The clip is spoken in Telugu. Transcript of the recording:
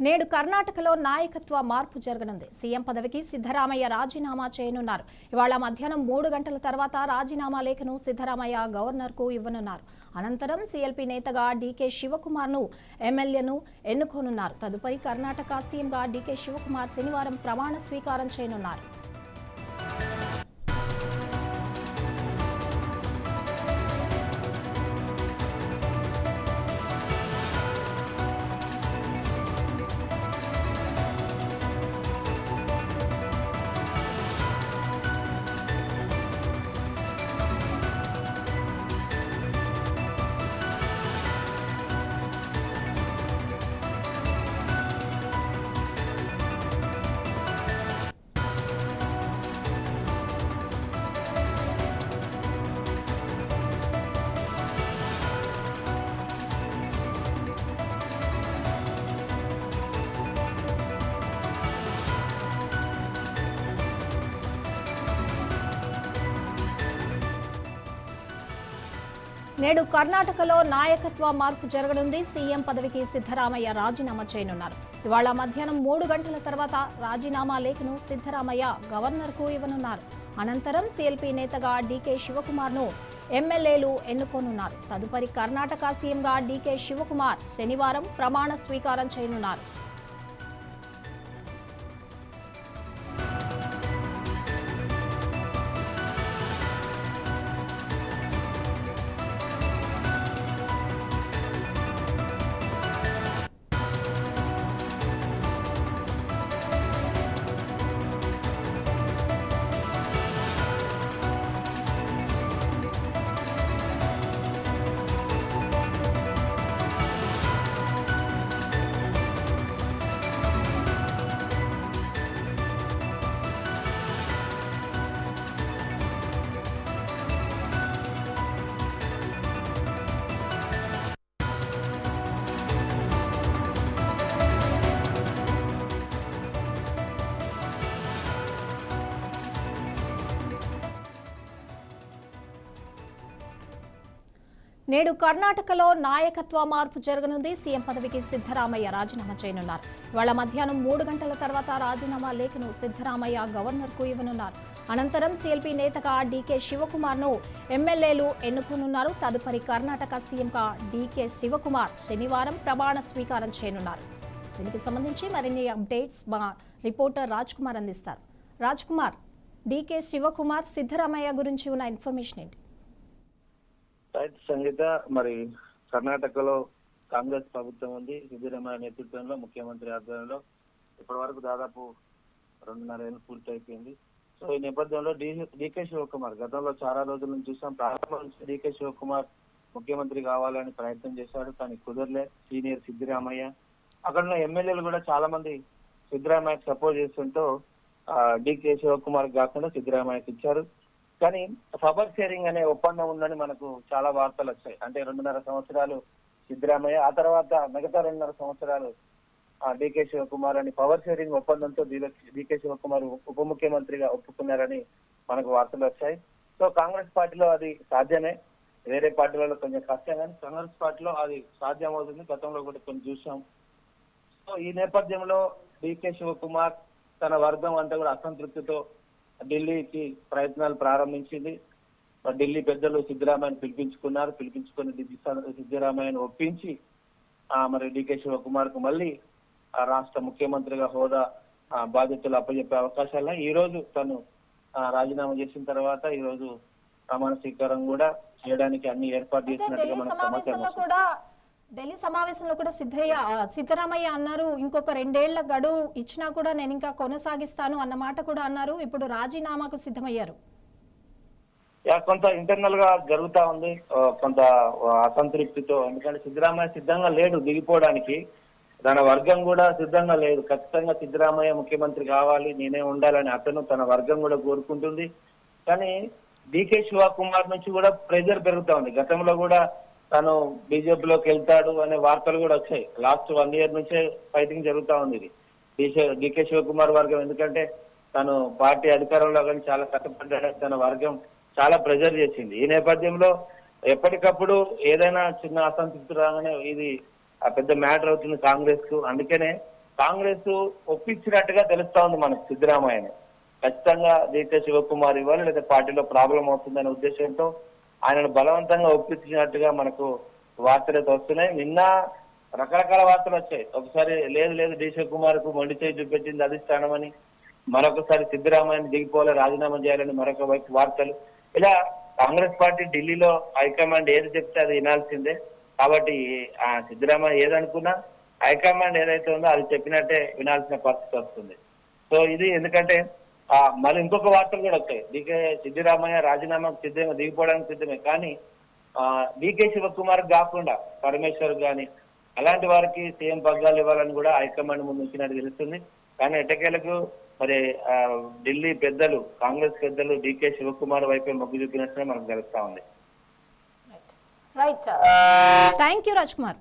నేడు కర్ణాటకలో నాయకత్వ మార్పు జరగనుంది. సీఎం పదవికి సిద్ధరామయ్య రాజీనామా చేయనున్నారు. ఇవాళ మధ్యాహ్నం 3 గంటల తర్వాత రాజీనామా లేఖను సిద్ధరామయ్య గవర్నర్కు ఇవ్వనున్నారు. అనంతరం సీఎల్పీ నేతగా డీకే శివకుమార్ను ఎమ్మెల్యేను ఎన్నుకోనున్నారు. తదుపరి కర్ణాటక సీఎంగా డీకే శివకుమార్ శనివారం ప్రమాణ స్వీకారం చేయనున్నారు. నేడు కర్ణాటకలో నాయకత్వ మార్పు జరగనుంది. సీఎం పదవికి సిద్ధరామయ్య రాజీనామా చేయనున్నారు. ఇవాళ మధ్యాహ్నం 3 గంటల తర్వాత రాజీనామా లేఖను సిద్ధరామయ్య గవర్నర్కు ఇవ్వనున్నారు. అనంతరం సీఎల్పీ నేతగా డీకే శివకుమార్ను ఎమ్మెల్యేలు ఎన్నుకోనున్నారు. తదుపరి కర్ణాటక సీఎంగా డీకే శివకుమార్ శనివారం ప్రమాణ స్వీకారం చేయనున్నారు. నేడు కర్ణాటకలో నాయకత్వ మార్పు జరగనుంది. సీఎం పదవికి సిద్ధరామయ్య రాజీనామా చేయనున్నారు. ఇవాళ మధ్యాహ్నం 3 గంటల తర్వాత రాజీనామా లేఖను సిద్ధరామయ్య గవర్నర్కు ఇవ్వనున్నారు. అనంతరం సీఎల్పీ నేతగా డీకే శివకుమార్ను ఎమ్మెల్యేలు ఎన్నుకోనున్నారు. తదుపరి కర్ణాటక సీఎంగా డీకే శివకుమార్ శనివారం ప్రమాణ స్వీకారం చేయనున్నారు. దీనికి సంబంధించి మరిన్ని అప్డేట్స్ మా రిపోర్టర్ రాజ్ కుమార్ అందిస్తారు. రాజ్ కుమార్, డీకే శివకుమార్ సిద్ధరామయ్య గురించి ఉన్న ఇన్ఫర్మేషన్ ఏంటి? సంగీత, మరి కర్ణాటకలో కాంగ్రెస్ ప్రభుత్వం ఉంది. సిద్ధరామయ్య నేతృత్వంలో ముఖ్యమంత్రి ఆధ్వర్యంలో ఇప్పటి వరకు దాదాపు 2.5 ఏళ్ళు పూర్తి అయిపోయింది. సో ఈ నేపథ్యంలో డీకే శివకుమార్ గతంలో చాలా రోజుల నుంచి చూసాం. ప్రారంభం నుంచి డీకే శివకుమార్ ముఖ్యమంత్రి కావాలని ప్రయత్నం చేశాడు, కానీ కుదరలే. సీనియర్ సిద్ధరామయ్య, అక్కడ ఉన్న ఎమ్మెల్యేలు కూడా చాలా మంది సిద్ధరామయ్యకు సపోర్ట్ చేస్తుంటూ డీకే శివకుమార్ కాకుండా సిద్ధరామయ్యకి ఇచ్చారు. కానీ పవర్ షేరింగ్ అనే ఒప్పందం ఉందని మనకు చాలా వార్తలు వచ్చాయి. అంటే 2.5 సంవత్సరాలు సిద్ధరామయ్య, ఆ తర్వాత మిగతా 2.5 సంవత్సరాలు డీకే శివకుమార్ అని పవర్ షేరింగ్ ఒప్పందంతో డీకే శివకుమార్ ఉప ముఖ్యమంత్రిగా ఒప్పుకున్నారని మనకు వార్తలు వచ్చాయి. సో కాంగ్రెస్ పార్టీలో అది సాధ్యమే, వేరే పార్టీలలో కొంచెం కష్టం, కానీ కాంగ్రెస్ పార్టీలో అది సాధ్యం అవుతుంది. గతంలో కూడా కొన్ని చూసాం. సో ఈ నేపథ్యంలో డీకే శివకుమార్ తన వర్గం అంతా కూడా అసంతృప్తితో ఢిల్లీకి ప్రయత్నాలు ప్రారంభించింది. ఢిల్లీ పెద్దలు సిద్ధరామయ్యను పిలిపించుకున్నారు. పిలిపించుకుని సిద్ధరామయ్యను ఒప్పించి మరి డీకే శివకుమార్ కు మళ్ళీ రాష్ట్ర ముఖ్యమంత్రిగా హోదా బాధ్యతలు అప్పచెప్పే అవకాశాలు. ఈ రోజు తను రాజీనామా చేసిన తర్వాత ఈ రోజు ప్రమాణ స్వీకారం కూడా చేయడానికి అన్ని ఏర్పాటు చేసినట్టుగా మనకు సమాచారం. ఢిల్లీ సమావేశంలో కూడా సిద్ధరామయ్య అన్నారు, ఇంకొక 2 ఏళ్ల గడువు ఇచ్చినా కూడా నేను ఇంకా కొనసాగిస్తాను అన్న మాట కూడా అన్నారు. ఇప్పుడు రాజీనామాకు సిద్ధమయ్యారు. కొంత ఇంటర్నల్ గా జరుగుతా ఉంది, కొంత అసంతృప్తితో. ఎందుకంటే సిద్ధరామయ్య సిద్ధంగా లేడు దిగిపోవడానికి, తన వర్గం కూడా సిద్ధంగా లేదు. ఖచ్చితంగా సిద్ధరామయ్య ముఖ్యమంత్రి కావాలి, నేనే ఉండాలని అతను తన వర్గం కూడా కోరుకుంటుంది. కానీ డీకే శివకుమార్ నుంచి కూడా ప్రెజర్ పెరుగుతా ఉంది. గతంలో కూడా తను బీజేపీలోకి వెళ్తాడు అనే వార్తలు కూడా వచ్చాయి. లాస్ట్ 1 ఇయర్ నుంచే ఫైటింగ్ జరుగుతా ఉంది ఇది డీకే శివకుమార్ వర్గం. ఎందుకంటే తను పార్టీ అధికారంలో కానీ చాలా కష్టపడ్డాడు, తన వర్గం చాలా ప్రెజర్ చేసింది. ఈ నేపథ్యంలో ఎప్పటికప్పుడు ఏదైనా చిన్న అసంతృప్తి రాగానే ఇది పెద్ద మ్యాటర్ అవుతుంది కాంగ్రెస్ కు. అందుకనే కాంగ్రెస్ ఒప్పించినట్టుగా తెలుస్తా ఉంది మనకు సిద్ధరామయ్యని. ఖచ్చితంగా డీకే శివకుమార్ ఇవ్వాలి లేదా పార్టీలో ప్రాబ్లం అవుతుందనే ఉద్దేశంతో ఆయనను బలవంతంగా ఒప్పించినట్టుగా మనకు వార్తలు అయితే వస్తున్నాయి. నిన్న రకరకాల వార్తలు వచ్చాయి. ఒకసారి లేదు డి శివకుమార్ కు మొండి చేయి చూపెట్టింది అధిష్టానం అని, మరొకసారి సిద్ధరామయ్యని దిగిపోలే రాజీనామా చేయాలని మరొక వైపు వార్తలు. ఇలా కాంగ్రెస్ పార్టీ ఢిల్లీలో హైకమాండ్ ఏది చెప్తే అది వినాల్సిందే. కాబట్టి ఆ సిద్ధరామయ్య ఏదనుకున్నా హైకమాండ్ ఏదైతే ఉందో అది చెప్పినట్టే వినాల్సిన పరిస్థితి వస్తుంది. సో ఇది ఎందుకంటే మళ్ళీ ఇంకొక వార్తలు కూడా వచ్చాయి. డీకే సిద్ధరామయ్య రాజీనామాకు సిద్ధమే, దిగిపోవడానికి సిద్ధమే, కానీ డీకే శివకుమార్ కాకుండా పరమేశ్వర్ కానీ అలాంటి వారికి సీఎం పగ్గాలు ఇవ్వాలని కూడా హైకమాండ్ ముందు ఉంచినట్టు తెలుస్తుంది. కానీ ఎట్టకేలకు మరి ఢిల్లీ పెద్దలు, కాంగ్రెస్ పెద్దలు డీకే శివకుమార్ వైపే మొగ్గు చూపినట్టుగా మనకు తెలుస్తా ఉంది. Right, thank you Raj Kumar.